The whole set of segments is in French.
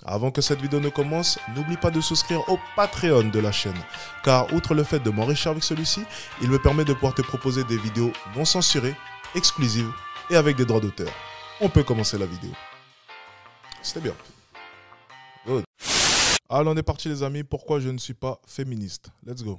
Avant que cette vidéo ne commence, n'oublie pas de souscrire au Patreon de la chaîne, car outre le fait de m'enrichir avec celui-ci, il me permet de pouvoir te proposer des vidéos non censurées, exclusives et avec des droits d'auteur. On peut commencer la vidéo. C'était bien. Good. Alors on est parti les amis, pourquoi je ne suis pas féministe? Let's go.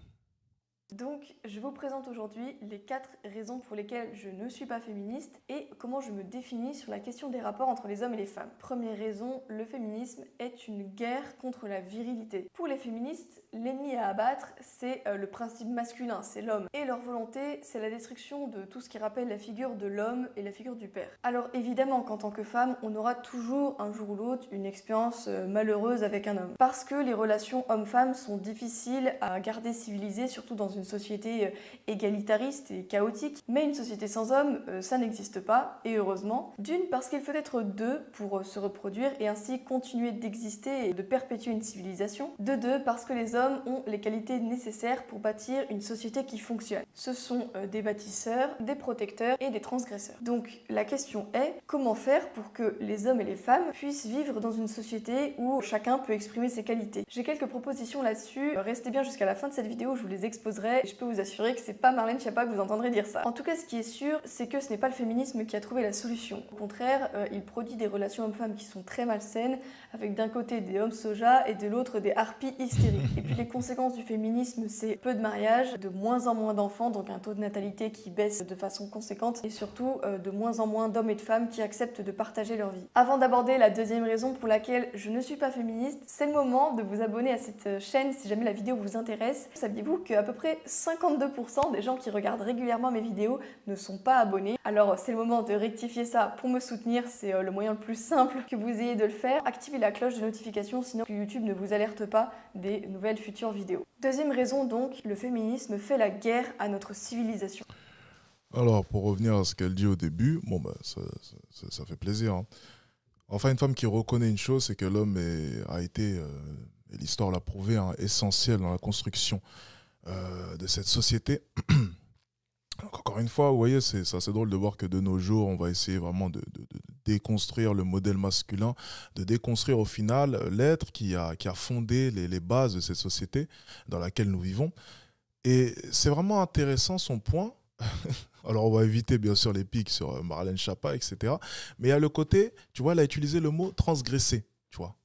Donc, je vous présente aujourd'hui les 4 raisons pour lesquelles je ne suis pas féministe et comment je me définis sur la question des rapports entre les hommes et les femmes. Première raison, le féminisme est une guerre contre la virilité. Pour les féministes, l'ennemi à abattre, c'est le principe masculin, c'est l'homme. Et leur volonté, c'est la destruction de tout ce qui rappelle la figure de l'homme et la figure du père. Alors évidemment qu'en tant que femme, on aura toujours un jour ou l'autre une expérience malheureuse avec un homme. Parce que les relations hommes-femmes sont difficiles à garder civilisées, surtout dans une société égalitariste et chaotique, mais une société sans hommes, ça n'existe pas, et heureusement. D'une, parce qu'il faut être deux pour se reproduire et ainsi continuer d'exister et de perpétuer une civilisation. De deux, parce que les hommes ont les qualités nécessaires pour bâtir une société qui fonctionne. Ce sont des bâtisseurs, des protecteurs et des transgresseurs. Donc la question est, comment faire pour que les hommes et les femmes puissent vivre dans une société où chacun peut exprimer ses qualités? J'ai quelques propositions là-dessus, restez bien jusqu'à la fin de cette vidéo, je vous les exposerai. Et je peux vous assurer que c'est pas Marlène Schiappa que vous entendrez dire ça. En tout cas, ce qui est sûr, c'est que ce n'est pas le féminisme qui a trouvé la solution. Au contraire, il produit des relations hommes-femmes qui sont très malsaines, avec d'un côté des hommes soja et de l'autre des harpies hystériques. Et puis les conséquences du féminisme, c'est peu de mariages, de moins en moins d'enfants, donc un taux de natalité qui baisse de façon conséquente, et surtout de moins en moins d'hommes et de femmes qui acceptent de partager leur vie. Avant d'aborder la deuxième raison pour laquelle je ne suis pas féministe, c'est le moment de vous abonner à cette chaîne si jamais la vidéo vous intéresse. Saviez-vous qu'à peu près 52% des gens qui regardent régulièrement mes vidéos ne sont pas abonnés. Alors c'est le moment de rectifier ça pour me soutenir, c'est le moyen le plus simple que vous ayez de le faire. Activez la cloche de notification sinon YouTube ne vous alerte pas des nouvelles futures vidéos. Deuxième raison donc, le féminisme fait la guerre à notre civilisation. Alors pour revenir à ce qu'elle dit au début, bon bah ça fait plaisir. Hein. Enfin une femme qui reconnaît une chose, c'est que l'homme a été, et l'histoire l'a prouvé, hein, essentiel dans la construction de cette société. Donc, encore une fois, vous voyez, c'est assez drôle de voir que de nos jours, on va essayer vraiment de déconstruire le modèle masculin, de déconstruire au final l'être qui a fondé les bases de cette société dans laquelle nous vivons. Et c'est vraiment intéressant son point. Alors, on va éviter bien sûr les pics sur Marlène Schiappa, etc. Mais il y a le côté, tu vois, elle a utilisé le mot transgresser, tu vois.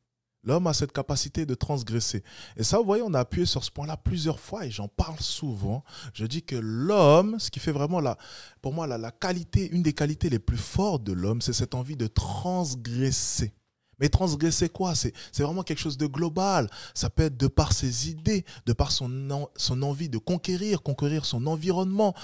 L'homme a cette capacité de transgresser. Et ça, vous voyez, on a appuyé sur ce point-là plusieurs fois et j'en parle souvent. Je dis que l'homme, ce qui fait vraiment, pour moi, la qualité, une des qualités les plus fortes de l'homme, c'est cette envie de transgresser. Mais transgresser quoi? C'est vraiment quelque chose de global. Ça peut être de par ses idées, de par son envie de conquérir son environnement,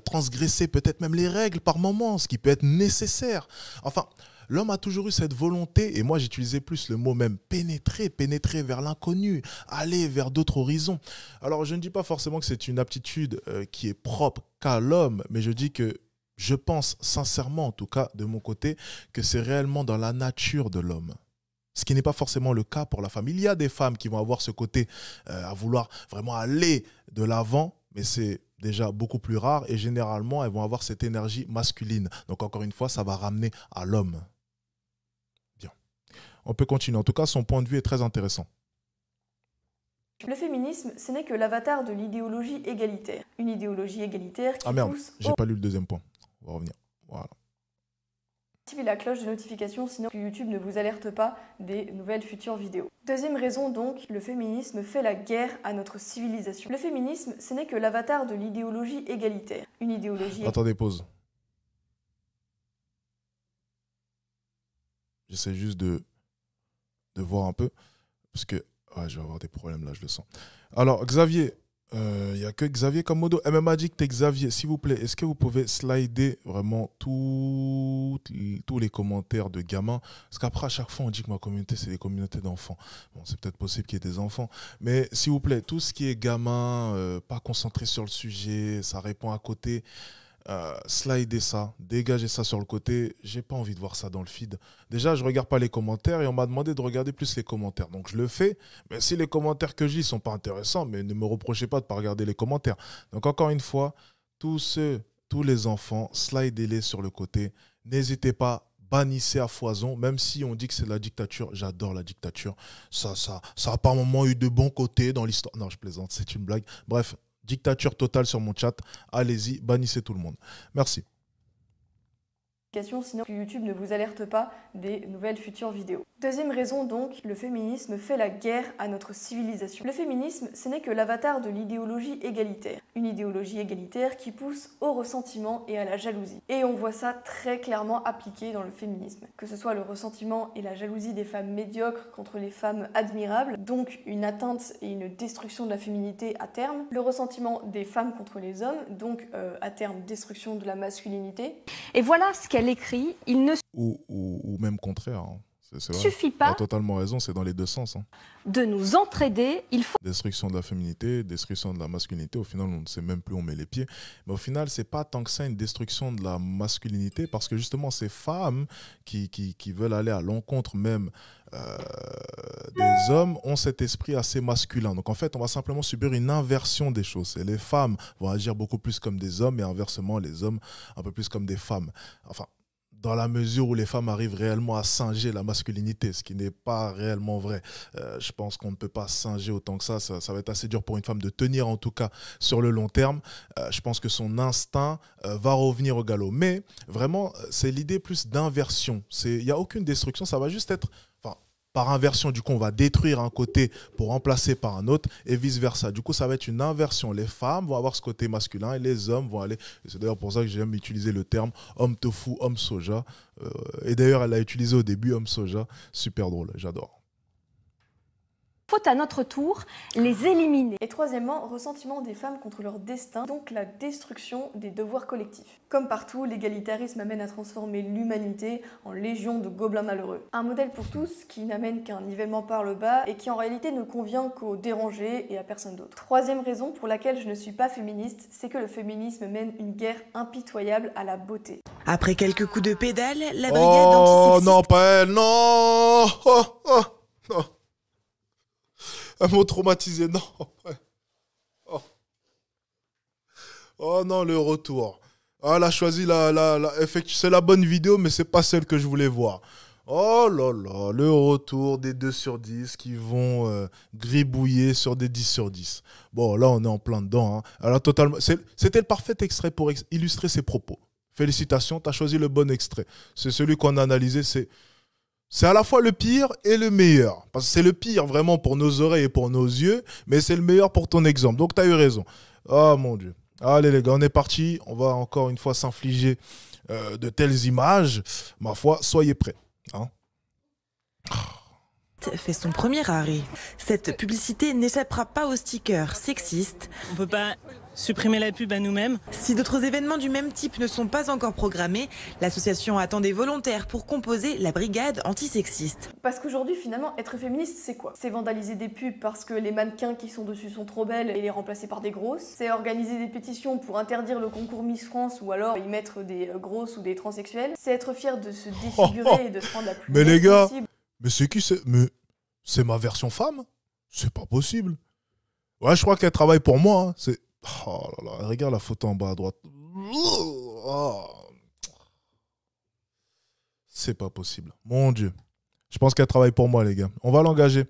transgresser peut-être même les règles par moments, ce qui peut être nécessaire. Enfin, l'homme a toujours eu cette volonté, et moi j'utilisais plus le mot même pénétrer vers l'inconnu, aller vers d'autres horizons. Alors je ne dis pas forcément que c'est une aptitude qui est propre qu'à l'homme, mais je dis que je pense sincèrement, en tout cas de mon côté, que c'est réellement dans la nature de l'homme. Ce qui n'est pas forcément le cas pour la femme. Il y a des femmes qui vont avoir ce côté à vouloir vraiment aller de l'avant, mais c'est déjà beaucoup plus rare et généralement elles vont avoir cette énergie masculine. Donc encore une fois, ça va ramener à l'homme. Bien. On peut continuer. En tout cas, son point de vue est très intéressant. Le féminisme, ce n'est que l'avatar de l'idéologie égalitaire. Une idéologie égalitaire qui pousse... j'ai pas lu le deuxième point. On va revenir. Voilà. Activez la cloche de notification sinon YouTube ne vous alerte pas des nouvelles futures vidéos. Deuxième raison donc, le féminisme fait la guerre à notre civilisation. Le féminisme, ce n'est que l'avatar de l'idéologie égalitaire. Une idéologie... Attendez, pause. J'essaie juste de voir un peu, parce que ouais, je vais avoir des problèmes là, je le sens. Alors, Xavier, il n'y a que Xavier comme modo. MMA Addict et Xavier, s'il vous plaît, est-ce que vous pouvez slider vraiment tous les commentaires de gamins? Parce qu'après, à chaque fois, on dit que ma communauté, c'est des communautés d'enfants. Bon, c'est peut-être possible qu'il y ait des enfants. Mais s'il vous plaît, tout ce qui est gamin, pas concentré sur le sujet, ça répond à côté. Slider ça, dégager ça sur le côté. J'ai pas envie de voir ça dans le feed. Déjà, je regarde pas les commentaires et on m'a demandé de regarder plus les commentaires. Donc, je le fais. Mais si les commentaires que je lis sont pas intéressants, mais ne me reprochez pas de pas regarder les commentaires. Donc, encore une fois, tous les enfants, slidez-les sur le côté. N'hésitez pas, bannissez à foison, même si on dit que c'est de la dictature. J'adore la dictature. Ça a par moments eu de bons côtés dans l'histoire. Non, je plaisante, c'est une blague. Bref, dictature totale sur mon chat. Allez-y, bannissez tout le monde. Merci. Sinon YouTube ne vous alerte pas des nouvelles futures vidéos. Deuxième raison donc, le féminisme fait la guerre à notre civilisation. Le féminisme, ce n'est que l'avatar de l'idéologie égalitaire. Une idéologie égalitaire qui pousse au ressentiment et à la jalousie. Et on voit ça très clairement appliqué dans le féminisme. Que ce soit le ressentiment et la jalousie des femmes médiocres contre les femmes admirables, donc une atteinte et une destruction de la féminité à terme. Le ressentiment des femmes contre les hommes, donc à terme destruction de la masculinité. Et voilà ce qu'elle écrit, il ne ou même contraire. Hein. C'est vrai. suffit pas. Tu as totalement raison, c'est dans les deux sens. Hein. De nous entraider, il faut... Destruction de la féminité, destruction de la masculinité, au final on ne sait même plus où on met les pieds. Mais au final, c'est pas tant que ça une destruction de la masculinité, parce que justement ces femmes qui veulent aller à l'encontre même des hommes ont cet esprit assez masculin. Donc en fait, on va simplement subir une inversion des choses. Et les femmes vont agir beaucoup plus comme des hommes et inversement les hommes un peu plus comme des femmes. Enfin, dans la mesure où les femmes arrivent réellement à singer la masculinité, ce qui n'est pas réellement vrai. Je pense qu'on ne peut pas singer autant que ça. Ça va être assez dur pour une femme de tenir, en tout cas, sur le long terme. Je pense que son instinct va revenir au galop. Mais vraiment, c'est l'idée plus d'inversion. Il n'y a aucune destruction, ça va juste être... Par inversion, du coup, on va détruire un côté pour remplacer par un autre et vice-versa. Du coup, ça va être une inversion. Les femmes vont avoir ce côté masculin et les hommes vont aller... C'est d'ailleurs pour ça que j'aime utiliser le terme homme tofu, homme soja. Et d'ailleurs, elle l'a utilisé au début, homme soja. Super drôle, j'adore. faut à notre tour les éliminer. Et troisièmement, ressentiment des femmes contre leur destin, donc la destruction des devoirs collectifs. Comme partout, l'égalitarisme amène à transformer l'humanité en légion de gobelins malheureux. Un modèle pour tous qui n'amène qu'un nivellement par le bas et qui en réalité ne convient qu'aux dérangés et à personne d'autre. Troisième raison pour laquelle je ne suis pas féministe, c'est que le féminisme mène une guerre impitoyable à la beauté. Après quelques coups de pédale, la brigade Oh antisexiste... non, pas elle, non. Non. Un mot traumatisé, non. Oh non, le retour. Ah, elle a choisi c'est la bonne vidéo, mais c'est pas celle que je voulais voir. Oh là là, le retour des 2 sur 10 qui vont gribouiller sur des 10 sur 10. Bon, là, on est en plein dedans. Hein. Alors, totalement... C'était le parfait extrait pour illustrer ses propos. Félicitations, tu as choisi le bon extrait. C'est celui qu'on a analysé, c'est à la fois le pire et le meilleur. Parce que c'est le pire vraiment pour nos oreilles et pour nos yeux, mais c'est le meilleur pour ton exemple. Donc, tu as eu raison. Oh mon Dieu. Allez les gars, on est parti. On va encore une fois s'infliger de telles images. Ma foi, soyez prêts. Hein? fait son premier arrêt. Cette publicité n'échappera pas aux stickers sexistes. On peut pas supprimer la pub à nous-mêmes. Si d'autres événements du même type ne sont pas encore programmés, l'association attend des volontaires pour composer la brigade antisexiste. Parce qu'aujourd'hui, finalement, être féministe, c'est quoi? C'est vandaliser des pubs parce que les mannequins qui sont dessus sont trop belles et les remplacer par des grosses. C'est organiser des pétitions pour interdire le concours Miss France ou alors y mettre des grosses ou des transsexuels. C'est être fier de se défigurer et de se rendre la plus mais belle les gars, possible. Mais c'est qui c'est? Mais c'est ma version femme? C'est pas possible. Ouais, je crois qu'elle travaille pour moi. Hein. C'est... Oh là là, regarde la photo en bas à droite. Oh. C'est pas possible. Mon Dieu. Je pense qu'elle travaille pour moi, les gars. On va l'engager.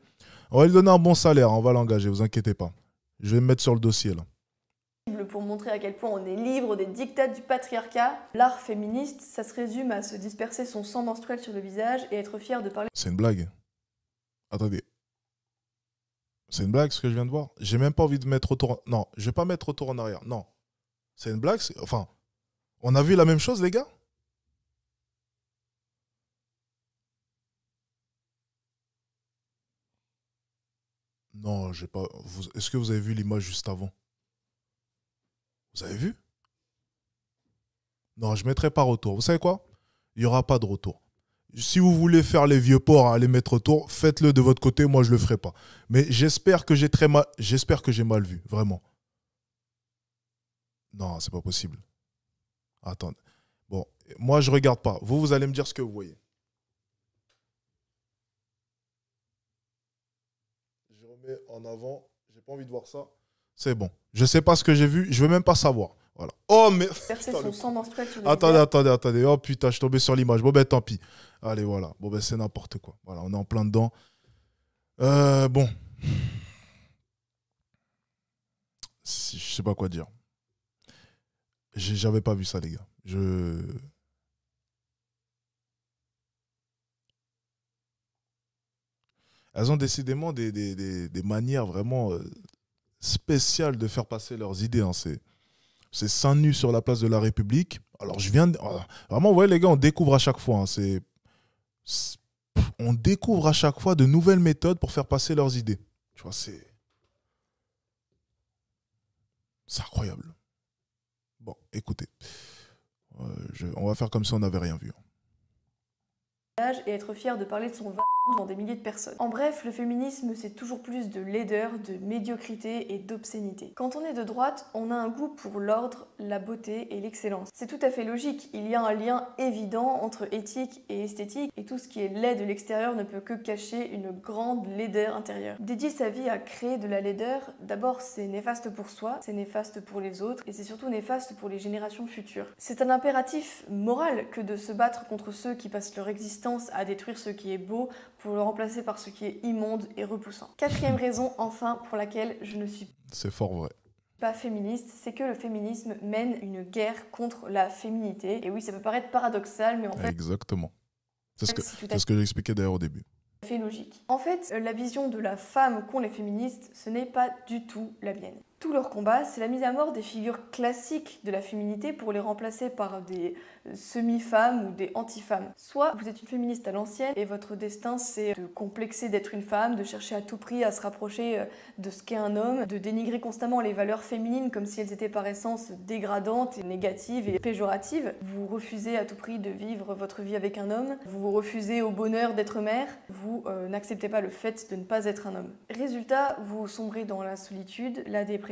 On va lui donner un bon salaire. On va l'engager, vous inquiétez pas. Je vais me mettre sur le dossier, là. Pour montrer à quel point on est libre des dictats du patriarcat. L'art féministe, ça se résume à se disperser son sang menstruel sur le visage et être fier de parler. C'est une blague. Attendez. C'est une blague ce que je viens de voir. J'ai même pas envie de mettre retour. Non, je vais pas mettre retour en arrière. Non. C'est une blague. Enfin, on a vu la même chose, les gars? Non, j'ai pas. Est-ce que vous avez vu l'image juste avant? Vous avez vu? Non, je ne mettrai pas retour. Vous savez quoi? Il n'y aura pas de retour. Si vous voulez faire les vieux porcs à aller mettre retour, faites-le de votre côté, moi je ne le ferai pas. Mais j'espère que j'ai mal vu, vraiment. Non, c'est pas possible. Attendez. Bon, moi je regarde pas. Vous allez me dire ce que vous voyez. Je remets en avant. J'ai pas envie de voir ça. C'est bon. Je sais pas ce que j'ai vu. Je veux même pas savoir. Voilà. Oh, mais... verser Putain, son sang menstruel sur le Attendez. Oh putain, je suis tombé sur l'image. Bon, ben tant pis. Allez, voilà. Bon, ben c'est n'importe quoi. Voilà, on est en plein dedans. Bon. Je sais pas quoi dire. J'avais pas vu ça, les gars. Elles ont décidément des manières vraiment spéciales de faire passer leurs idées. Hein. C'est seins nus sur la place de la République. Alors, vraiment, ouais, les gars, on découvre à chaque fois. Hein. On découvre à chaque fois de nouvelles méthodes pour faire passer leurs idées. Tu vois, c'est incroyable. Bon, écoutez. On va faire comme si on n'avait rien vu. et être fier de parler de son vagin devant des milliers de personnes. En bref, le féminisme, c'est toujours plus de laideur, de médiocrité et d'obscénité. Quand on est de droite, on a un goût pour l'ordre, la beauté et l'excellence. C'est tout à fait logique, il y a un lien évident entre éthique et esthétique, et tout ce qui est laid de l'extérieur ne peut que cacher une grande laideur intérieure. Dédier sa vie à créer de la laideur, d'abord c'est néfaste pour soi, c'est néfaste pour les autres, et c'est surtout néfaste pour les générations futures. C'est un impératif moral que de se battre contre ceux qui passent leur existence à détruire ce qui est beau pour le remplacer par ce qui est immonde et repoussant. Quatrième raison, enfin, pour laquelle je ne suis C'est fort vrai. pas féministe, c'est que le féminisme mène une guerre contre la féminité. Et oui, ça peut paraître paradoxal, mais en fait... Exactement. C'est c'est ce que j'expliquais d'ailleurs au début. fait logique. En fait, la vision de la femme qu'ont les féministes, ce n'est pas du tout la mienne. Tout leur combat, c'est la mise à mort des figures classiques de la féminité pour les remplacer par des semi-femmes ou des anti-femmes. Soit vous êtes une féministe à l'ancienne et votre destin c'est de complexer d'être une femme, de chercher à tout prix à se rapprocher de ce qu'est un homme, de dénigrer constamment les valeurs féminines comme si elles étaient par essence dégradantes, et négatives et péjoratives. Vous refusez à tout prix de vivre votre vie avec un homme, vous vous refusez au bonheur d'être mère, vous n'acceptez pas le fait de ne pas être un homme. Résultat, vous sombrez dans la solitude, la dépression,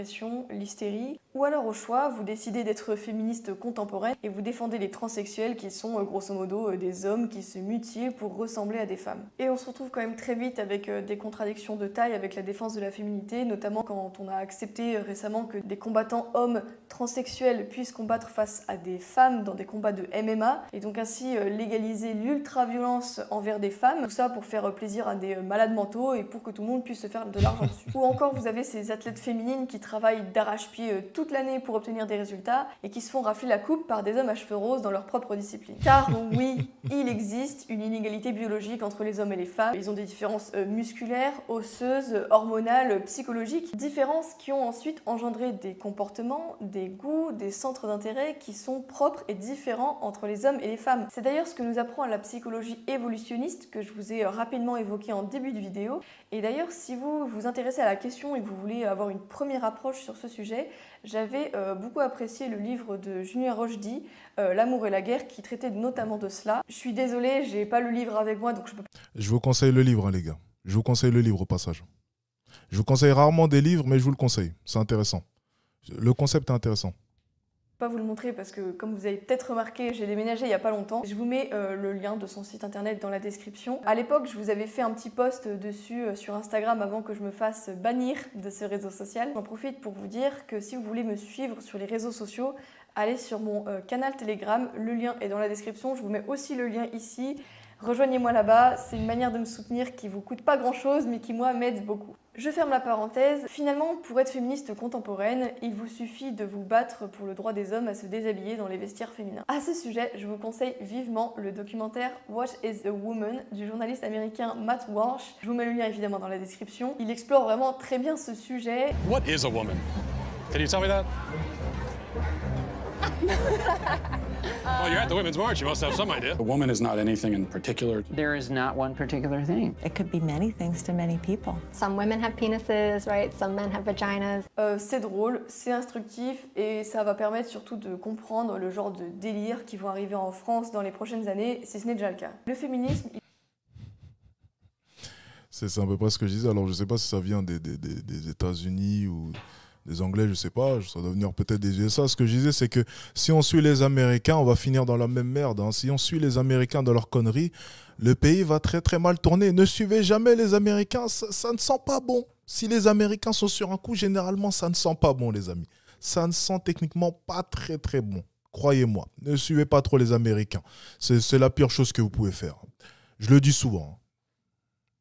l'hystérie, ou alors au choix, vous décidez d'être féministe contemporaine et vous défendez les transsexuels qui sont grosso modo des hommes qui se mutilent pour ressembler à des femmes. Et on se retrouve quand même très vite avec des contradictions de taille avec la défense de la féminité, notamment quand on a accepté récemment que des combattants hommes transsexuels puissent combattre face à des femmes dans des combats de MMA, et donc ainsi légaliser l'ultra-violence envers des femmes, tout ça pour faire plaisir à des malades mentaux et pour que tout le monde puisse se faire de l'argent dessus. Ou encore vous avez ces athlètes féminines qui travaillent d'arrache-pied toute l'année pour obtenir des résultats et qui se font rafler la coupe par des hommes à cheveux roses dans leur propre discipline. Car oui, il existe une inégalité biologique entre les hommes et les femmes. Ils ont des différences musculaires, osseuses, hormonales, psychologiques, différences qui ont ensuite engendré des comportements, des goûts, des centres d'intérêt qui sont propres et différents entre les hommes et les femmes. C'est d'ailleurs ce que nous apprend la psychologie évolutionniste que je vous ai rapidement évoqué en début de vidéo. Et d'ailleurs, si vous vous intéressez à la question et que vous voulez avoir une première approche sur ce sujet, j'avais beaucoup apprécié le livre de Julien Rochdy, L'amour et la guerre, qui traitait notamment de cela. Je suis désolée, j'ai pas le livre avec moi, donc je peux pas... Je vous conseille le livre, hein, les gars. Je vous conseille le livre au passage. Je vous conseille rarement des livres, mais je vous le conseille. C'est intéressant. Le concept est intéressant. Pas vous le montrer parce que comme vous avez peut-être remarqué, j'ai déménagé il y a pas longtemps. Je vous mets le lien de son site internet dans la description. À l'époque, je vous avais fait un petit post dessus sur Instagram avant que je me fasse bannir de ce réseau social. J'en profite pour vous dire que si vous voulez me suivre sur les réseaux sociaux, allez sur mon canal Telegram, le lien est dans la description. Je vous mets aussi le lien ici. Rejoignez-moi là-bas, c'est une manière de me soutenir qui vous coûte pas grand-chose mais qui moi m'aide beaucoup. Je ferme la parenthèse. Finalement, pour être féministe contemporaine, il vous suffit de vous battre pour le droit des hommes à se déshabiller dans les vestiaires féminins. À ce sujet, je vous conseille vivement le documentaire What is a Woman du journaliste américain Matt Walsh. Je vous mets le lien évidemment dans la description. Il explore vraiment très bien ce sujet. What is a woman? Can you tell me that? Well, you're at the Women's March. You must have some idea. A woman is not anything in particular. There is not one particular thing. It could be many things to many people. Some women have penises, right? Some men have vaginas. C'est drôle, c'est instructif et ça va permettre surtout de comprendre le genre de délire qui vont arriver en France dans les prochaines années, si ce n'est déjà le cas. Le féminisme... C'est à peu près ce que je disais. Alors, je ne sais pas si ça vient des États-Unis ou des Anglais, je ne sais pas. Ça doit venir peut-être des USA. Ce que je disais, c'est que si on suit les Américains, on va finir dans la même merde. Hein. Si on suit les Américains dans leurs conneries, le pays va très très mal tourner. Ne suivez jamais les Américains, ça ne sent pas bon. Si les Américains sont sur un coup, généralement, ça ne sent pas bon, les amis. ça ne sent techniquement pas très très bon. Croyez-moi, ne suivez pas trop les Américains. C'est la pire chose que vous pouvez faire. Je le dis souvent.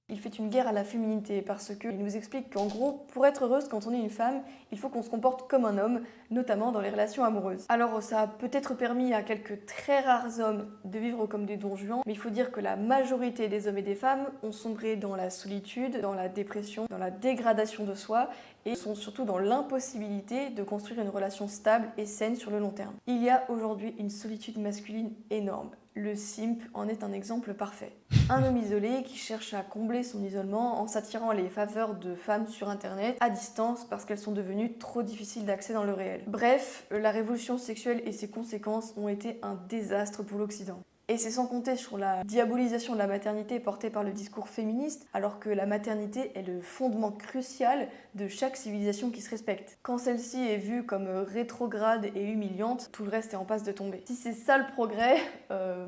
Il fait une guerre à la féminité parce qu'il nous explique qu'en gros, pour être heureuse quand on est une femme, il faut qu'on se comporte comme un homme, notamment dans les relations amoureuses. Alors ça a peut-être permis à quelques très rares hommes de vivre comme des Don Juan, mais il faut dire que la majorité des hommes et des femmes ont sombré dans la solitude, dans la dépression, dans la dégradation de soi et sont surtout dans l'impossibilité de construire une relation stable et saine sur le long terme. Il y a aujourd'hui une solitude masculine énorme. Le simp en est un exemple parfait. Un homme isolé qui cherche à combler son isolement en s'attirant les faveurs de femmes sur internet à distance parce qu'elles sont devenues trop difficiles d'accès dans le réel. Bref, la révolution sexuelle et ses conséquences ont été un désastre pour l'Occident. Et c'est sans compter sur la diabolisation de la maternité portée par le discours féministe, alors que la maternité est le fondement crucial de chaque civilisation qui se respecte. Quand celle-ci est vue comme rétrograde et humiliante, tout le reste est en passe de tomber. Si c'est ça le progrès,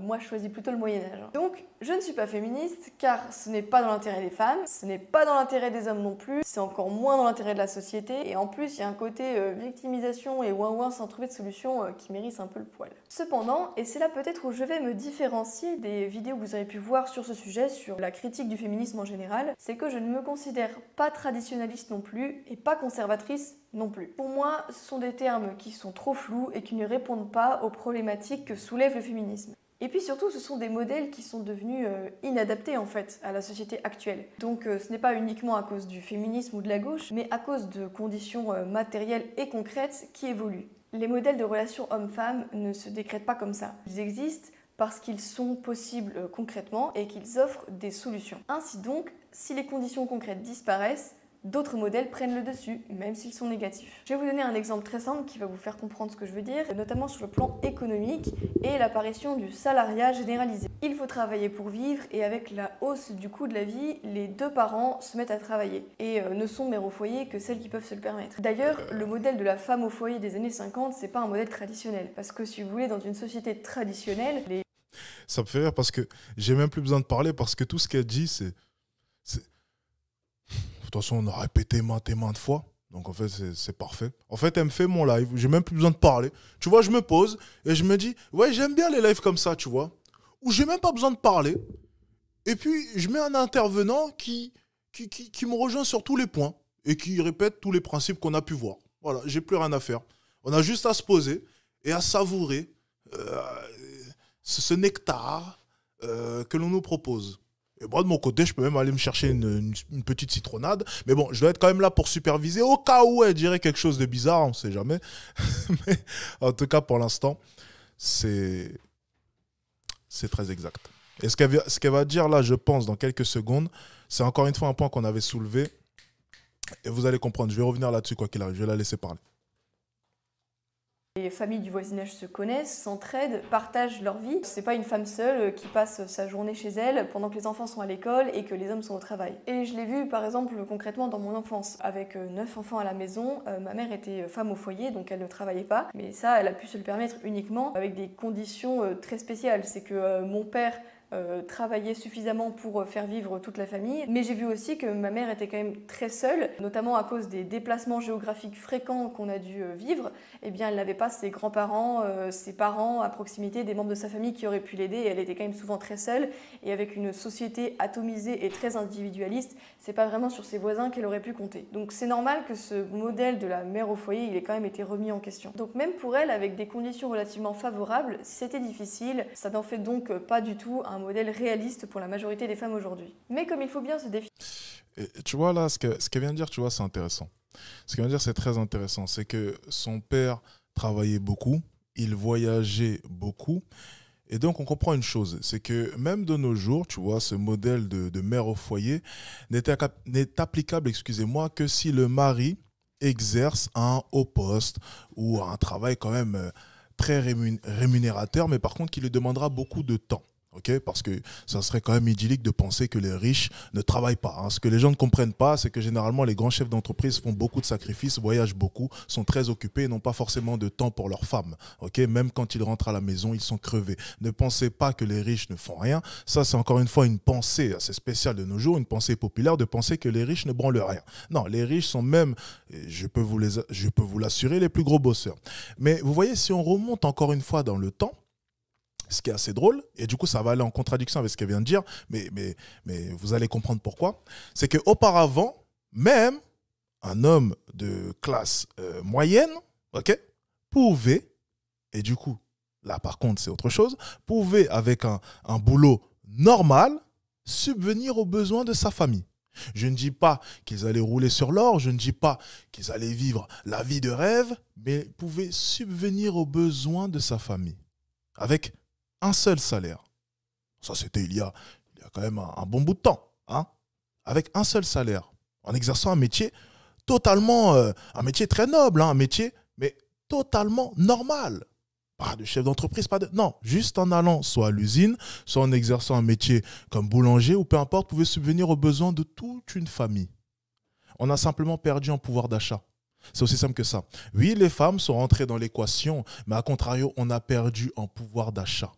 moi je choisis plutôt le Moyen-Âge. Donc, je ne suis pas féministe, car ce n'est pas dans l'intérêt des femmes, ce n'est pas dans l'intérêt des hommes non plus, c'est encore moins dans l'intérêt de la société, et en plus il y a un côté victimisation et ouin-ouin sans trouver de solution qui mérite un peu le poil. Cependant, et c'est là peut-être où je vais me différencier des vidéos que vous avez pu voir sur ce sujet, sur la critique du féminisme en général, c'est que je ne me considère pas traditionnaliste non plus et pas conservatrice non plus. Pour moi, ce sont des termes qui sont trop flous et qui ne répondent pas aux problématiques que soulève le féminisme. Et puis surtout, ce sont des modèles qui sont devenus inadaptés en fait à la société actuelle. Donc ce n'est pas uniquement à cause du féminisme ou de la gauche, mais à cause de conditions matérielles et concrètes qui évoluent. Les modèles de relations hommes-femmes ne se décrètent pas comme ça. Ils existent parce qu'ils sont possibles concrètement et qu'ils offrent des solutions. Ainsi donc, si les conditions concrètes disparaissent, d'autres modèles prennent le dessus, même s'ils sont négatifs. Je vais vous donner un exemple très simple qui va vous faire comprendre ce que je veux dire, notamment sur le plan économique et l'apparition du salariat généralisé. Il faut travailler pour vivre et avec la hausse du coût de la vie, les deux parents se mettent à travailler et ne sont mères au foyer que celles qui peuvent se le permettre. D'ailleurs, le modèle de la femme au foyer des années 50, c'est pas un modèle traditionnel, parce que si vous voulez, dans une société traditionnelle, Ça me fait rire parce que j'ai même plus besoin de parler parce que tout ce qu'elle dit, c'est... De toute façon, on a répété maintes et maintes fois. Donc en fait, c'est parfait. En fait, elle me fait mon live. J'ai même plus besoin de parler. Tu vois, je me pose et je me dis, ouais, j'aime bien les lives comme ça, tu vois. Où j'ai même pas besoin de parler. Et puis, je mets un intervenant qui me rejoint sur tous les points et qui répète tous les principes qu'on a pu voir. Voilà, j'ai plus rien à faire. On a juste à se poser et à savourer ce nectar que l'on nous propose. Et moi, de mon côté, je peux même aller me chercher une petite citronnade. Mais bon, je dois être quand même là pour superviser. Au cas où elle dirait quelque chose de bizarre, on ne sait jamais. Mais en tout cas, pour l'instant, c'est très exact. Et ce qu'elle va dire là, je pense, dans quelques secondes, c'est encore une fois un point qu'on avait soulevé. Et vous allez comprendre. Je vais revenir là-dessus, quoi qu'il arrive. Je vais la laisser parler. Les familles du voisinage se connaissent, s'entraident, partagent leur vie. C'est pas une femme seule qui passe sa journée chez elle pendant que les enfants sont à l'école et que les hommes sont au travail. Et je l'ai vu par exemple concrètement dans mon enfance. Avec 9 enfants à la maison, ma mère était femme au foyer donc elle ne travaillait pas. Mais ça, elle a pu se le permettre uniquement avec des conditions très spéciales. C'est que mon père travaillait suffisamment pour faire vivre toute la famille. Mais j'ai vu aussi que ma mère était quand même très seule, notamment à cause des déplacements géographiques fréquents qu'on a dû vivre. Eh bien, elle n'avait pas ses grands-parents, ses parents à proximité, des membres de sa famille qui auraient pu l'aider. Et elle était quand même souvent très seule. Et avec une société atomisée et très individualiste, c'est pas vraiment sur ses voisins qu'elle aurait pu compter. Donc c'est normal que ce modèle de la mère au foyer, il ait quand même été remis en question. Donc même pour elle, avec des conditions relativement favorables, c'était difficile. Ça n'en fait donc pas du tout un modèle réaliste pour la majorité des femmes aujourd'hui. Mais comme il faut bien se définir... Tu vois là, ce qu'elle vient de dire, tu vois, c'est intéressant. Ce qu'elle vient de dire, c'est très intéressant. C'est que son père travaillait beaucoup, il voyageait beaucoup. Et donc, on comprend une chose, c'est que même de nos jours, tu vois, ce modèle de mère au foyer n'est applicable, excusez-moi, que si le mari exerce un haut poste ou un travail quand même très rémunérateur, mais par contre, qui lui demandera beaucoup de temps. Okay, parce que ça serait quand même idyllique de penser que les riches ne travaillent pas. Hein. Ce que les gens ne comprennent pas, c'est que généralement les grands chefs d'entreprise font beaucoup de sacrifices, voyagent beaucoup, sont très occupés et n'ont pas forcément de temps pour leurs femmes. Okay, même quand ils rentrent à la maison, ils sont crevés. Ne pensez pas que les riches ne font rien. Ça, c'est encore une fois une pensée assez spéciale de nos jours, une pensée populaire de penser que les riches ne branlent rien. Non, les riches sont même, je peux vous l'assurer, les plus gros bosseurs. Mais vous voyez, si on remonte encore une fois dans le temps, ce qui est assez drôle, et du coup ça va aller en contradiction avec ce qu'elle vient de dire, mais vous allez comprendre pourquoi, c'est qu'auparavant, même un homme de classe moyenne, okay, pouvait, et du coup, là par contre c'est autre chose, pouvait avec un boulot normal subvenir aux besoins de sa famille. Je ne dis pas qu'ils allaient rouler sur l'or, je ne dis pas qu'ils allaient vivre la vie de rêve, mais pouvaient subvenir aux besoins de sa famille. Avec un seul salaire. Ça, c'était il y a quand même un bon bout de temps. Hein, avec un seul salaire. En exerçant un métier totalement, un métier très noble, hein, un métier, mais totalement normal. Pas de chef d'entreprise, pas de... Non, juste en allant soit à l'usine, soit en exerçant un métier comme boulanger ou peu importe, pouvait subvenir aux besoins de toute une famille. On a simplement perdu en pouvoir d'achat. C'est aussi simple que ça. Oui, les femmes sont rentrées dans l'équation, mais à contrario, on a perdu en pouvoir d'achat.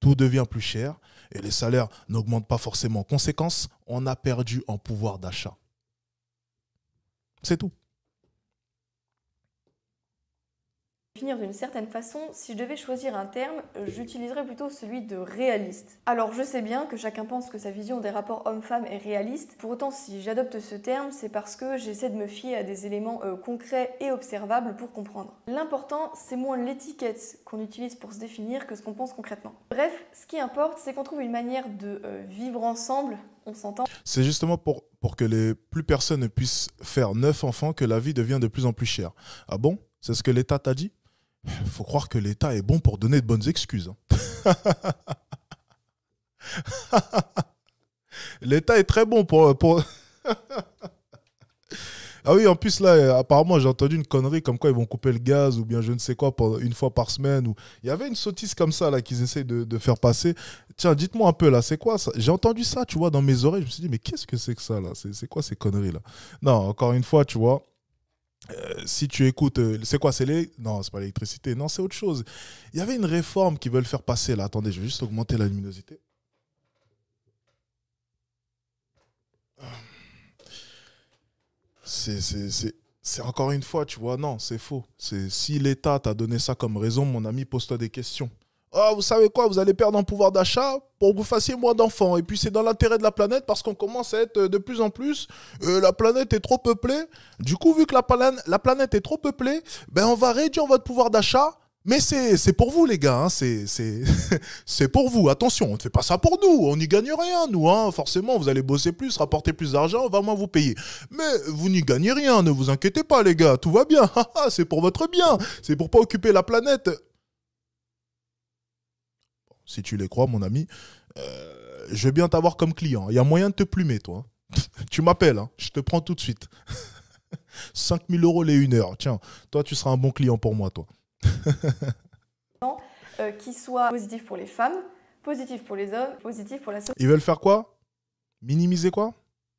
Tout devient plus cher et les salaires n'augmentent pas forcément. En conséquence, on a perdu en pouvoir d'achat. C'est tout. Définir d'une certaine façon, si je devais choisir un terme, j'utiliserais plutôt celui de réaliste. Alors je sais bien que chacun pense que sa vision des rapports hommes-femmes est réaliste, pour autant si j'adopte ce terme, c'est parce que j'essaie de me fier à des éléments concrets et observables pour comprendre. L'important, c'est moins l'étiquette qu'on utilise pour se définir que ce qu'on pense concrètement. Bref, ce qui importe, c'est qu'on trouve une manière de vivre ensemble, on s'entend. C'est justement pour que plus personne ne puisse faire 9 enfants que la vie devient de plus en plus chère. Ah bon? C'est ce que l'État t'a dit? Il faut croire que l'État est bon pour donner de bonnes excuses. Hein. L'État est très bon pour... Ah oui, en plus, là, apparemment, j'ai entendu une connerie comme quoi ils vont couper le gaz ou bien je ne sais quoi une fois par semaine. Il y avait une sottise comme ça là qu'ils essayent de faire passer. Tiens, dites-moi un peu là, c'est quoi ça? J'ai entendu ça, tu vois, dans mes oreilles. Je me suis dit, mais qu'est-ce que c'est que ça là? C'est quoi ces conneries là? Non, encore une fois, tu vois. Si tu écoutes, c'est quoi? Non, c'est pas l'électricité, non, c'est autre chose. Il y avait une réforme qu'ils veulent faire passer là. Attendez, je vais juste augmenter la luminosité. C'est encore une fois, tu vois, non, c'est faux. Si l'État t'a donné ça comme raison, mon ami, pose-toi des questions. Oh, vous savez quoi, vous allez perdre en pouvoir d'achat pour que vous fassiez moins d'enfants. Et puis c'est dans l'intérêt de la planète parce qu'on commence à être de plus en plus, la planète est trop peuplée. Du coup, vu que la planète est trop peuplée, ben on va réduire votre pouvoir d'achat. Mais c'est pour vous les gars, hein. C'est pour vous. Attention, on ne fait pas ça pour nous, on n'y gagne rien nous. Hein. Forcément, vous allez bosser plus, rapporter plus d'argent, on va moins vous payer. Mais vous n'y gagnez rien, ne vous inquiétez pas les gars, tout va bien. C'est pour votre bien, c'est pour pas occuper la planète. Si tu les crois, mon ami, je vais bien t'avoir comme client. Il y a moyen de te plumer, toi. Tu m'appelles, hein. Je te prends tout de suite. 5 000 € les 1 heure. Tiens, toi, tu seras un bon client pour moi, toi. Qui soit positif pour les femmes, positif pour les hommes, positif pour la société. Ils veulent faire quoi? Minimiser quoi?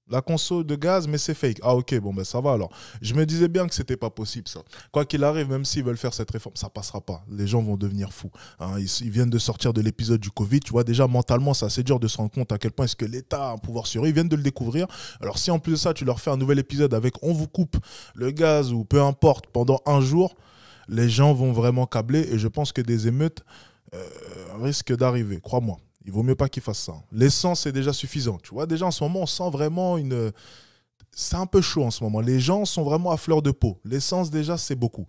La conso de gaz, mais c'est fake. Ah ok, bon ben ça va alors. Je me disais bien que c'était pas possible ça. Quoi qu'il arrive, même s'ils veulent faire cette réforme, ça passera pas. Les gens vont devenir fous. Hein, ils viennent de sortir de l'épisode du Covid. Tu vois, déjà mentalement, c'est assez dur de se rendre compte à quel point est-ce que l'État a un pouvoir sur eux. Ils viennent de le découvrir. Alors si en plus de ça, tu leur fais un nouvel épisode avec on vous coupe le gaz ou peu importe pendant un jour, les gens vont vraiment câbler et je pense que des émeutes risquent d'arriver. Crois-moi. Il vaut mieux pas qu'ils fassent ça. L'essence, c'est déjà suffisant. Tu vois, déjà, en ce moment, on sent vraiment une... C'est un peu chaud en ce moment. Les gens sont vraiment à fleur de peau. L'essence, déjà, c'est beaucoup.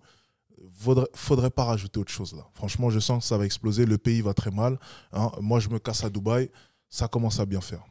Faudrait pas rajouter autre chose, là. Franchement, je sens que ça va exploser. Le pays va très mal. Hein. Moi, je me casse à Dubaï. Ça commence à bien faire.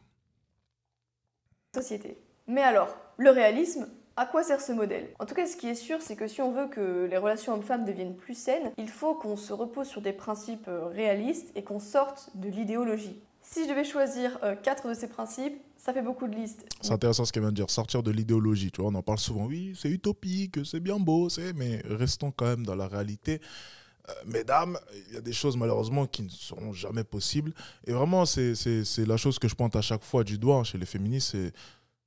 Société. Mais alors, le réalisme, à quoi sert ce modèle? En tout cas, ce qui est sûr, c'est que si on veut que les relations hommes-femmes deviennent plus saines, il faut qu'on se repose sur des principes réalistes et qu'on sorte de l'idéologie. Si je devais choisir 4 de ces principes, ça fait beaucoup de listes. C'est intéressant ce qu'elle vient de dire, sortir de l'idéologie. Tu vois, on en parle souvent, oui, c'est utopique, c'est bien beau, mais restons quand même dans la réalité. mesdames, il y a des choses malheureusement qui ne seront jamais possibles. Et vraiment, c'est la chose que je pointe à chaque fois du doigt chez les féministes,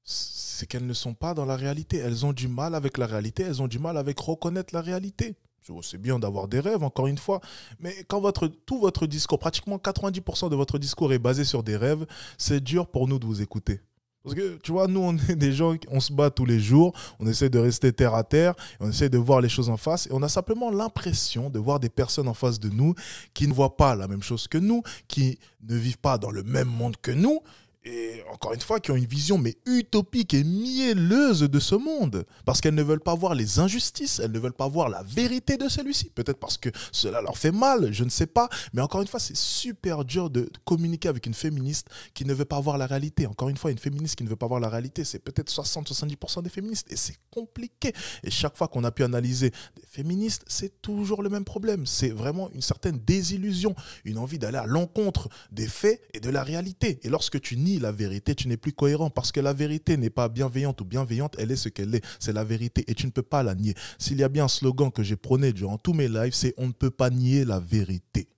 c'est qu'elles ne sont pas dans la réalité. Elles ont du mal avec la réalité, elles ont du mal avec reconnaître la réalité. C'est bien d'avoir des rêves, encore une fois, mais quand tout votre discours, pratiquement 90% de votre discours est basé sur des rêves, c'est dur pour nous de vous écouter. Parce que, tu vois, nous, on est des gens, on se bat tous les jours, on essaie de rester terre à terre, on essaie de voir les choses en face, et on a simplement l'impression de voir des personnes en face de nous qui ne voient pas la même chose que nous, qui ne vivent pas dans le même monde que nous, et encore une fois, qui ont une vision mais utopique et mielleuse de ce monde. Parce qu'elles ne veulent pas voir les injustices, elles ne veulent pas voir la vérité de celui-ci. Peut-être parce que cela leur fait mal, je ne sais pas. Mais encore une fois, c'est super dur de communiquer avec une féministe qui ne veut pas voir la réalité. Encore une fois, une féministe qui ne veut pas voir la réalité, c'est peut-être 60-70% des féministes. Et c'est compliqué. Et chaque fois qu'on a pu analyser des féministes, c'est toujours le même problème. C'est vraiment une certaine désillusion, une envie d'aller à l'encontre des faits et de la réalité. Et lorsque tu nies la vérité, tu n'es plus cohérent parce que la vérité n'est pas bienveillante ou bienveillante, elle est ce qu'elle est, c'est la vérité et tu ne peux pas la nier. S'il y a bien un slogan que j'ai prôné durant tous mes lives, c'est on ne peut pas nier la vérité.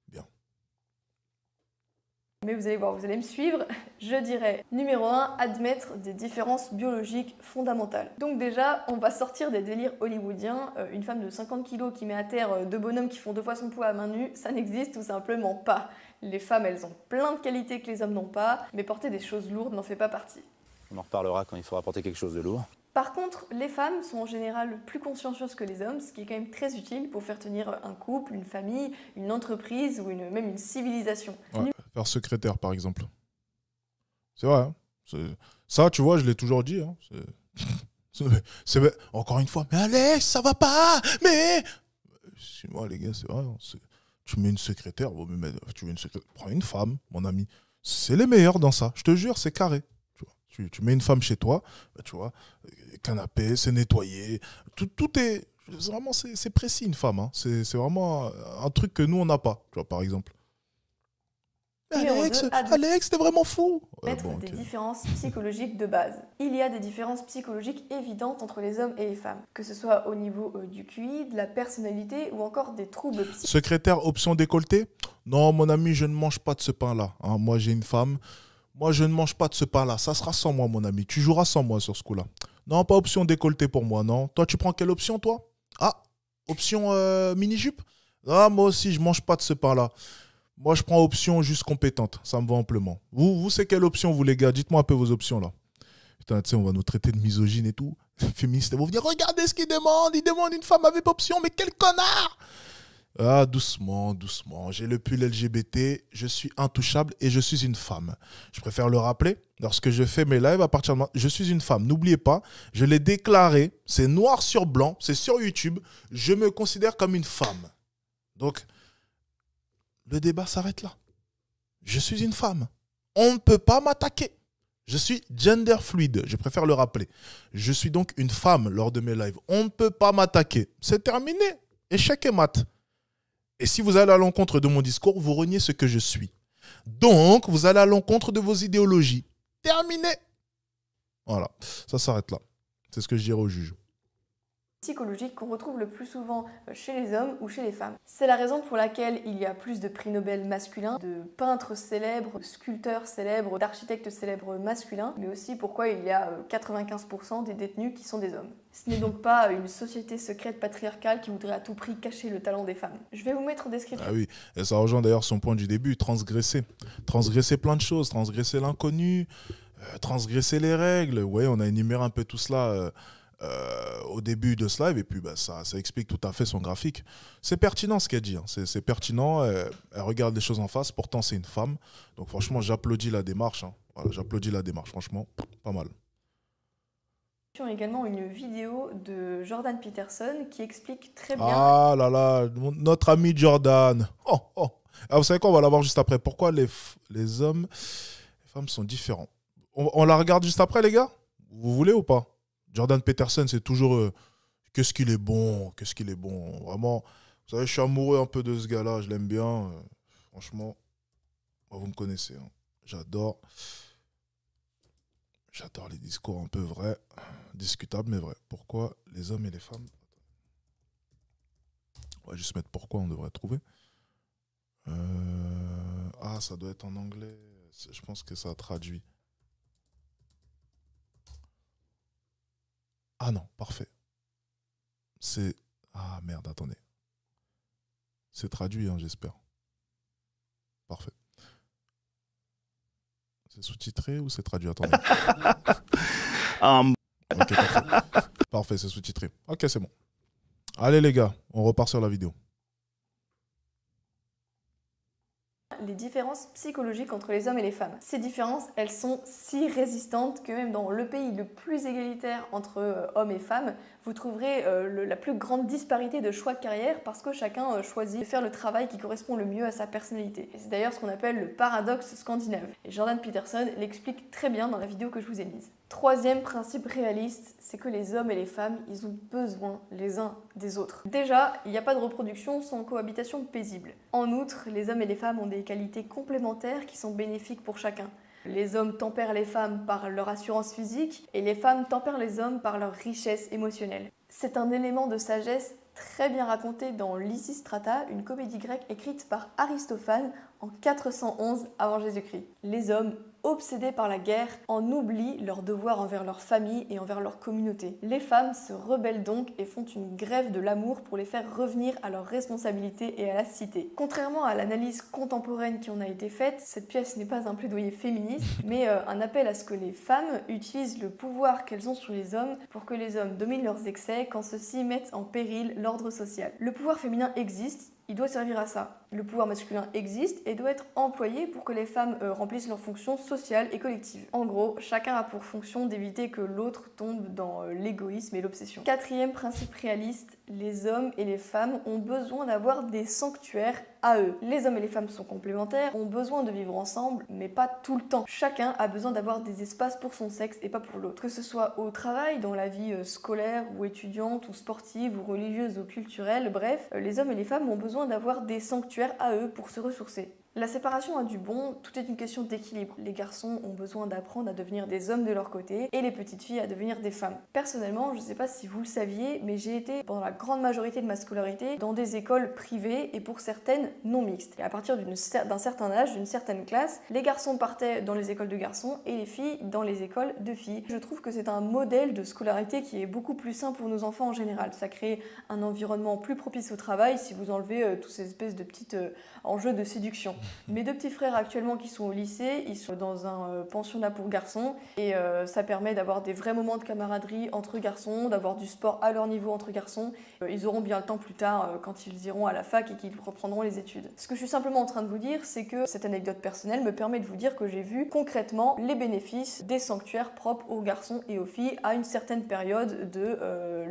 Bien. Mais vous allez voir, vous allez me suivre. Je dirais, numéro 1, admettre des différences biologiques fondamentales. Donc déjà, on va sortir des délires hollywoodiens. Une femme de 50 kilos qui met à terre deux bonhommes qui font 2 fois son poids à main nue, ça n'existe tout simplement pas. Les femmes, elles ont plein de qualités que les hommes n'ont pas, mais porter des choses lourdes n'en fait pas partie. On en reparlera quand il faudra porter quelque chose de lourd. Par contre, les femmes sont en général plus consciencieuses que les hommes, ce qui est quand même très utile pour faire tenir un couple, une famille, une entreprise ou même une civilisation. Ouais, faire secrétaire, par exemple. C'est vrai. Hein. Ça, tu vois, je l'ai toujours dit. Hein. Encore une fois, mais Alex, ça va pas. Mais moi, les gars, c'est vrai. Hein. Tu mets une secrétaire, prends une femme, mon ami. C'est les meilleurs dans ça. Je te jure, c'est carré. Tu mets une femme chez toi, tu vois, canapé, c'est nettoyé. Tout est. Vraiment, c'est précis, une femme. Hein. C'est vraiment un truc que nous, on n'a pas, tu vois, par exemple. Alex, t'es vraiment fou. Des différences psychologiques de base. Il y a des différences psychologiques évidentes entre les hommes et les femmes, que ce soit au niveau du QI, de la personnalité ou encore des troubles psychiques. Secrétaire option décolleté? Non, mon ami, je ne mange pas de ce pain-là. Hein, moi, j'ai une femme. Moi, je ne mange pas de ce pain-là. Ça sera sans moi, mon ami. Tu joueras sans moi sur ce coup-là. Non, pas option décolleté pour moi, non. Toi, tu prends quelle option, toi? Ah, option mini-jupe? Ah, moi aussi, je ne mange pas de ce pain-là. Moi, je prends option juste compétente. Ça me va amplement. Vous c'est quelle option, vous, les gars? Dites-moi un peu vos options, là. Putain, tu sais, on va nous traiter de misogynes et tout. Les féministes, ils vont venir, regardez ce qu'ils demandent. Ils demandent une femme avec option, mais quel connard! Ah, doucement, doucement. J'ai le pull LGBT, je suis intouchable et je suis une femme. Je préfère le rappeler. Lorsque je fais mes lives, à partir de maintenant, je suis une femme. N'oubliez pas, je l'ai déclaré. C'est noir sur blanc, c'est sur YouTube. Je me considère comme une femme. Donc, le débat s'arrête là. Je suis une femme. On ne peut pas m'attaquer. Je suis gender fluide, je préfère le rappeler. Je suis donc une femme lors de mes lives. On ne peut pas m'attaquer. C'est terminé. Échec et mat. Et si vous allez à l'encontre de mon discours, vous reniez ce que je suis. Donc, vous allez à l'encontre de vos idéologies. Terminé. Voilà, ça s'arrête là. C'est ce que je dirais au juge. Psychologique qu'on retrouve le plus souvent chez les hommes ou chez les femmes. C'est la raison pour laquelle il y a plus de prix Nobel masculins, de peintres célèbres, de sculpteurs célèbres, d'architectes célèbres masculins, mais aussi pourquoi il y a 95% des détenus qui sont des hommes. Ce n'est donc pas une société secrète patriarcale qui voudrait à tout prix cacher le talent des femmes. Je vais vous mettre en description. Ah oui, et ça rejoint d'ailleurs son point du début, transgresser. Transgresser plein de choses, transgresser l'inconnu, transgresser les règles. Ouais, on a énuméré un peu tout cela au début de ce live, et puis ça explique tout à fait son graphique. C'est pertinent ce qu'elle dit, hein. C'est pertinent, elle regarde les choses en face, pourtant c'est une femme. Donc franchement, j'applaudis la démarche. Hein. Voilà, j'applaudis la démarche, franchement, pas mal. Également une vidéo de Jordan Peterson qui explique très bien... Ah là là, notre ami Jordan. Oh. Ah, vous savez quoi, on va la voir juste après. Pourquoi les hommes, les femmes sont différents. On la regarde juste après, les gars? Vous voulez ou pas? Jordan Peterson, c'est toujours qu'est-ce qu'il est bon. Vraiment, vous savez, je suis amoureux un peu de ce gars-là, je l'aime bien. Franchement, vous me connaissez. Hein. J'adore les discours un peu vrais, discutables mais vrais. Pourquoi les hommes et les femmes? va juste mettre pourquoi, on devrait trouver. Ah, ça doit être en anglais. Je pense que ça traduit. Ah non, parfait. C'est... Ah merde, attendez. C'est traduit, hein, j'espère. Parfait. C'est sous-titré ou c'est traduit? Attendez. Ok, parfait. Parfait, c'est sous-titré. Ok, c'est bon. Allez les gars, on repart sur la vidéo. Les différences psychologiques entre les hommes et les femmes. Ces différences, elles sont si résistantes que même dans le pays le plus égalitaire entre hommes et femmes, vous trouverez la plus grande disparité de choix de carrière parce que chacun choisit de faire le travail qui correspond le mieux à sa personnalité. Et c'est d'ailleurs ce qu'on appelle le paradoxe scandinave. Et Jordan Peterson l'explique très bien dans la vidéo que je vous ai mise. Troisième principe réaliste, c'est que les hommes et les femmes, ils ont besoin les uns des autres. Déjà, il n'y a pas de reproduction sans cohabitation paisible. En outre, les hommes et les femmes ont des qualités complémentaires qui sont bénéfiques pour chacun. Les hommes tempèrent les femmes par leur assurance physique et les femmes tempèrent les hommes par leur richesse émotionnelle. C'est un élément de sagesse très bien raconté dans Lysistrata, une comédie grecque écrite par Aristophane en 411 avant Jésus-Christ. Les hommes, obsédés par la guerre, en oublient leurs devoirs envers leur famille et envers leur communauté. Les femmes se rebellent donc et font une grève de l'amour pour les faire revenir à leurs responsabilités et à la cité. Contrairement à l'analyse contemporaine qui en a été faite, cette pièce n'est pas un plaidoyer féministe, mais un appel à ce que les femmes utilisent le pouvoir qu'elles ont sur les hommes pour que les hommes dominent leurs excès quand ceux-ci mettent en péril l'ordre social. Le pouvoir féminin existe, il doit servir à ça. Le pouvoir masculin existe et doit être employé pour que les femmes remplissent leurs fonctions sociales et collectives. En gros, chacun a pour fonction d'éviter que l'autre tombe dans l'égoïsme et l'obsession. Quatrième principe réaliste, les hommes et les femmes ont besoin d'avoir des sanctuaires à eux. Les hommes et les femmes sont complémentaires, ont besoin de vivre ensemble, mais pas tout le temps. Chacun a besoin d'avoir des espaces pour son sexe et pas pour l'autre. Que ce soit au travail, dans la vie scolaire ou étudiante ou sportive ou religieuse ou culturelle, bref, les hommes et les femmes ont besoin d'avoir des sanctuaires à eux pour se ressourcer. La séparation a du bon, tout est une question d'équilibre. Les garçons ont besoin d'apprendre à devenir des hommes de leur côté et les petites filles à devenir des femmes. Personnellement, je ne sais pas si vous le saviez, mais j'ai été pendant la grande majorité de ma scolarité dans des écoles privées et pour certaines non mixtes. Et à partir d'un certain âge, d'une certaine classe, les garçons partaient dans les écoles de garçons et les filles dans les écoles de filles. Je trouve que c'est un modèle de scolarité qui est beaucoup plus sain pour nos enfants en général. Ça crée un environnement plus propice au travail si vous enlevez toutes ces espèces de petites enjeux de séduction. Mes deux petits frères actuellement qui sont au lycée, ils sont dans un pensionnat pour garçons et ça permet d'avoir des vrais moments de camaraderie entre garçons, d'avoir du sport à leur niveau entre garçons. Ils auront bien le temps plus tard quand ils iront à la fac et qu'ils reprendront les études. Ce que je suis simplement en train de vous dire, c'est que cette anecdote personnelle me permet de vous dire que j'ai vu concrètement les bénéfices des sanctuaires propres aux garçons et aux filles à une certaine période de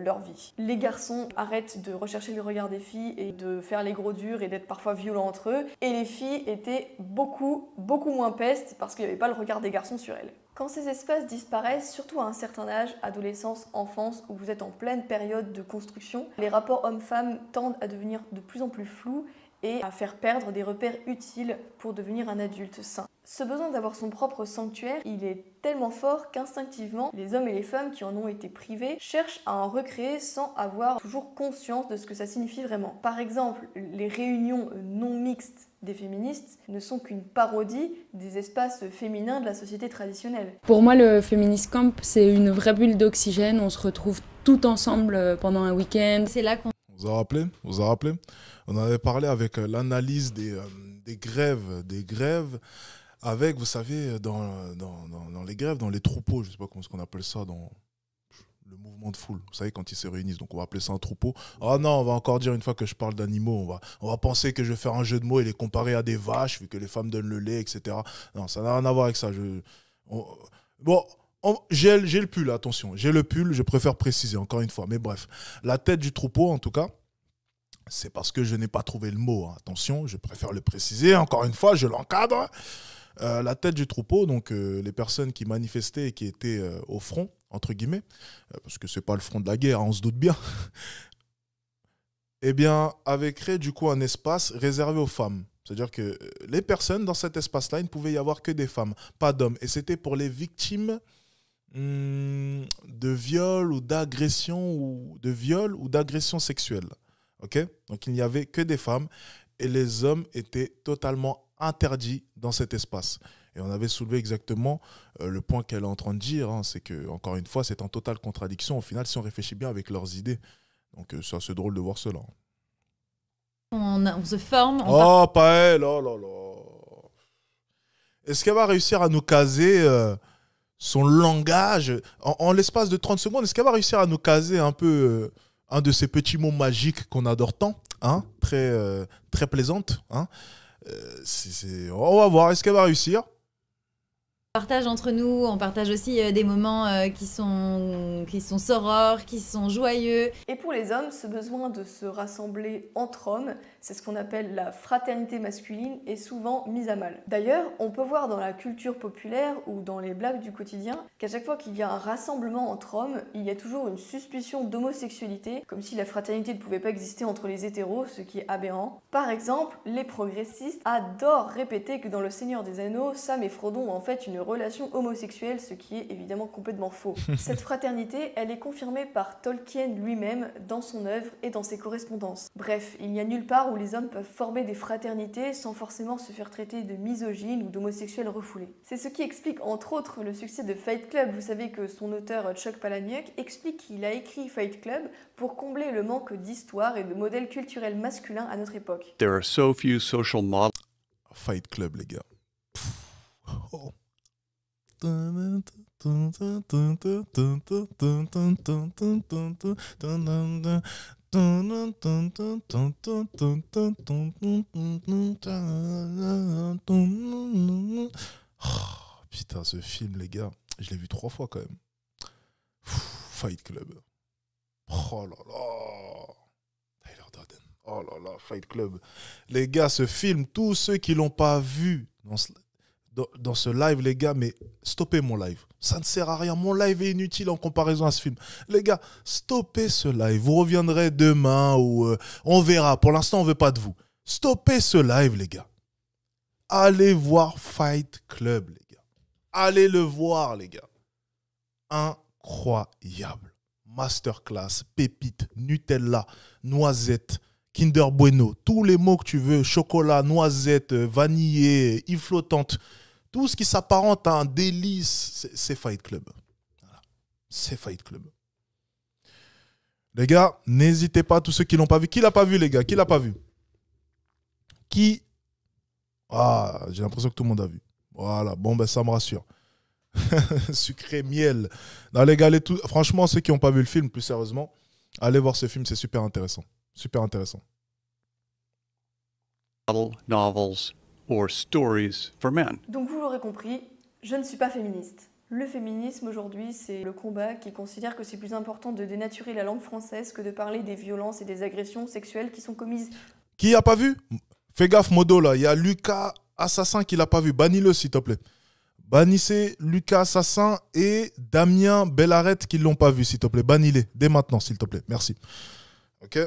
leur vie. Les garçons arrêtent de rechercher le regard des filles et de faire les gros durs et d'être parfois violents entre eux, et les filles étaient beaucoup moins pestes parce qu'il n'y avait pas le regard des garçons sur elles. Quand ces espaces disparaissent, surtout à un certain âge, adolescence, enfance, où vous êtes en pleine période de construction, les rapports hommes-femmes tendent à devenir de plus en plus flous et à faire perdre des repères utiles pour devenir un adulte sain. Ce besoin d'avoir son propre sanctuaire, il est tellement fort qu'instinctivement, les hommes et les femmes qui en ont été privés cherchent à en recréer sans avoir toujours conscience de ce que ça signifie vraiment. Par exemple, les réunions non mixtes des féministes ne sont qu'une parodie des espaces féminins de la société traditionnelle. Pour moi, le Feminist Camp, c'est une vraie bulle d'oxygène. On se retrouve tout ensemble pendant un week-end. C'est là qu'on... Vous vous rappelez On avait parlé avec l'analyse des grèves, avec, vous savez, dans les grèves, dans les troupeaux, je ne sais pas comment on appelle ça, dans le mouvement de foule, vous savez, quand ils se réunissent, donc on va appeler ça un troupeau. Ah non, on va encore dire, une fois que je parle d'animaux, on va penser que je vais faire un jeu de mots et les comparer à des vaches, vu que les femmes donnent le lait, etc. Non, ça n'a rien à voir avec ça. J'ai le pull, attention, j'ai le pull, je préfère préciser, encore une fois, mais bref. La tête du troupeau, en tout cas, c'est parce que je n'ai pas trouvé le mot, hein. Attention, je préfère le préciser, encore une fois, je l'encadre. La tête du troupeau, donc les personnes qui manifestaient et qui étaient au front, entre guillemets, parce que c'est pas le front de la guerre, hein, on se doute bien, eh bien, avait créé du coup un espace réservé aux femmes. C'est-à-dire que les personnes dans cet espace-là, il ne pouvait y avoir que des femmes, pas d'hommes. Et c'était pour les victimes de viol ou d'agression sexuelle. Okay, donc il n'y avait que des femmes et les hommes étaient totalement interdits dans cet espace. Et on avait soulevé exactement le point qu'elle est en train de dire, hein, c'est que, encore une fois, c'est en totale contradiction au final si on réfléchit bien avec leurs idées. Donc c'est assez drôle de voir cela. On se forme. Oh, pas elle, oh là là. Est-ce qu'elle va réussir à nous caser son langage en l'espace de 30 secondes? Est-ce qu'elle va réussir à nous caser un peu un de ces petits mots magiques qu'on adore tant, hein, très plaisante, hein? On va voir, est-ce qu'elle va réussir? On partage entre nous, on partage aussi des moments qui sont sorores, qui sont joyeux. Et pour les hommes, ce besoin de se rassembler entre hommes, c'est ce qu'on appelle la fraternité masculine, est souvent mise à mal. D'ailleurs, on peut voir dans la culture populaire ou dans les blagues du quotidien qu'à chaque fois qu'il y a un rassemblement entre hommes, il y a toujours une suspicion d'homosexualité, comme si la fraternité ne pouvait pas exister entre les hétéros, ce qui est aberrant. Par exemple, les progressistes adorent répéter que dans Le Seigneur des Anneaux, Sam et Frodon ont en fait une relation homosexuelle, ce qui est évidemment complètement faux. Cette fraternité, elle est confirmée par Tolkien lui-même dans son œuvre et dans ses correspondances. Bref, il n'y a nulle part où les hommes peuvent former des fraternités sans forcément se faire traiter de misogynes ou d'homosexuels refoulés. C'est ce qui explique entre autres le succès de Fight Club. Vous savez que son auteur Chuck Palahniuk explique qu'il a écrit Fight Club pour combler le manque d'histoire et de modèles culturels masculins à notre époque. There are so few social models. Fight Club, les gars. Oh. Oh, putain, ce film, les gars, je l'ai vu 3 fois quand même. Fight Club. Oh là là. Tyler Durden. Oh là là, Fight Club. Les gars, ce film, tous ceux qui l'ont pas vu dans ce live, les gars, mais stoppez mon live. Ça ne sert à rien. Mon live est inutile en comparaison à ce film. Les gars, stoppez ce live. Vous reviendrez demain ou on verra. Pour l'instant, on ne veut pas de vous. Stoppez ce live, les gars. Allez voir Fight Club, les gars. Allez le voir, les gars. Incroyable. Masterclass, pépite, Nutella, noisette, Kinder Bueno, tous les mots que tu veux, chocolat, noisette, vanillé, île flottante, tout ce qui s'apparente à un délice, c'est Fight Club. Voilà. C'est Fight Club. Les gars, n'hésitez pas, tous ceux qui ne l'ont pas vu. Qui l'a pas vu, les gars? Qui l'a pas vu? Qui? Ah, j'ai l'impression que tout le monde a vu. Voilà, bon, ben ça me rassure. Sucré, miel. Non, les gars, franchement, ceux qui n'ont pas vu le film, plus sérieusement, allez voir ce film, c'est super intéressant. Super intéressant. Novels or stories for men. Donc vous l'aurez compris, je ne suis pas féministe. Le féminisme aujourd'hui, c'est le combat qui considère que c'est plus important de dénaturer la langue française que de parler des violences et des agressions sexuelles qui sont commises. Qui a pas vu? Fais gaffe, Modo, là. Il y a Lucas Assassin qui l'a pas vu. Bannis-le, s'il te plaît. Bannissez Lucas Assassin et Damien Bellarette qui ne l'ont pas vu, s'il te plaît. Bannis-les dès maintenant, s'il te plaît. Merci. Ok.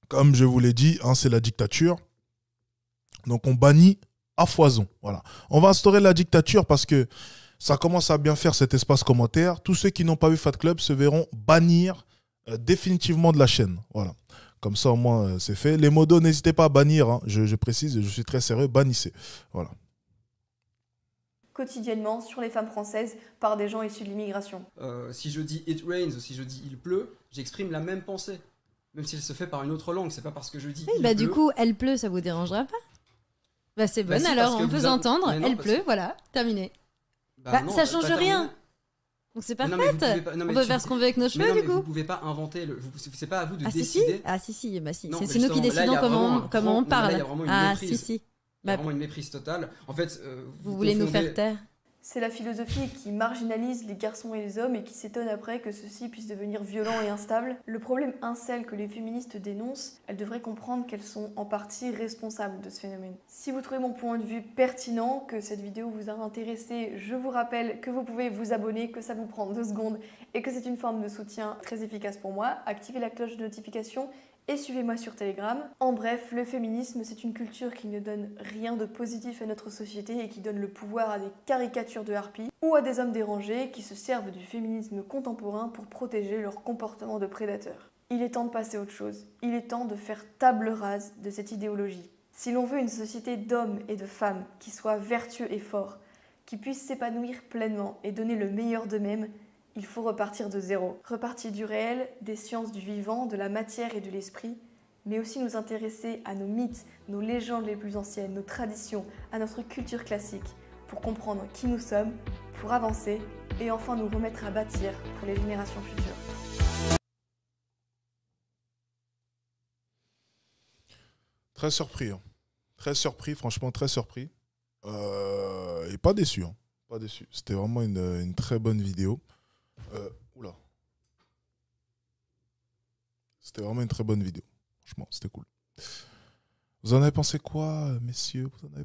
Comme je vous l'ai dit, hein, c'est la dictature. Donc on bannit à foison. Voilà. On va instaurer la dictature parce que ça commence à bien faire cet espace commentaire. Tous ceux qui n'ont pas vu Fat Club se verront bannir définitivement de la chaîne. Voilà. Comme ça, au moins, c'est fait. Les modos, n'hésitez pas à bannir. Hein. Je précise, je suis très sérieux. Bannissez. Voilà. Quotidiennement sur les femmes françaises par des gens issus de l'immigration. Si je dis it rains ou si je dis il pleut, j'exprime la même pensée. Même si elle se fait par une autre langue, c'est pas parce que je dis. Oui, bah du coup, elle pleut, ça vous dérangera pas? Bah c'est bon, si, alors on peut s'entendre, elle pleut, que... voilà, terminé. Non, ça change rien. Donc c'est pas fait. On peut faire ce qu'on veut avec nos cheveux du coup. Vous pouvez pas inventer, c'est pas à vous de décider. Si, bah si, non, c'est nous qui décidons comment on parle. Si. Il y a vraiment une méprise totale. En fait, vous voulez nous faire taire? C'est la philosophie qui marginalise les garçons et les hommes et qui s'étonne après que ceux-ci puissent devenir violents et instables. Le problème incel que les féministes dénoncent, elles devraient comprendre qu'elles sont en partie responsables de ce phénomène. Si vous trouvez mon point de vue pertinent, que cette vidéo vous a intéressé, je vous rappelle que vous pouvez vous abonner, que ça vous prend 2 secondes et que c'est une forme de soutien très efficace pour moi. Activez la cloche de notification et suivez-moi sur Telegram. En bref, le féminisme, c'est une culture qui ne donne rien de positif à notre société et qui donne le pouvoir à des caricatures de harpies ou à des hommes dérangés qui se servent du féminisme contemporain pour protéger leur comportement de prédateurs. Il est temps de passer à autre chose. Il est temps de faire table rase de cette idéologie. Si l'on veut une société d'hommes et de femmes qui soient vertueux et forts, qui puissent s'épanouir pleinement et donner le meilleur d'eux-mêmes, il faut repartir de zéro. Repartir du réel, des sciences du vivant, de la matière et de l'esprit, mais aussi nous intéresser à nos mythes, nos légendes les plus anciennes, nos traditions, à notre culture classique, pour comprendre qui nous sommes, pour avancer et enfin nous remettre à bâtir pour les générations futures. Très surpris, hein. Très surpris, franchement très surpris. Et pas déçu, hein. Pas déçu. C'était vraiment une très bonne vidéo. Oula. C'était vraiment une très bonne vidéo. Franchement, c'était cool. Vous en avez pensé quoi, messieurs? Vous en avez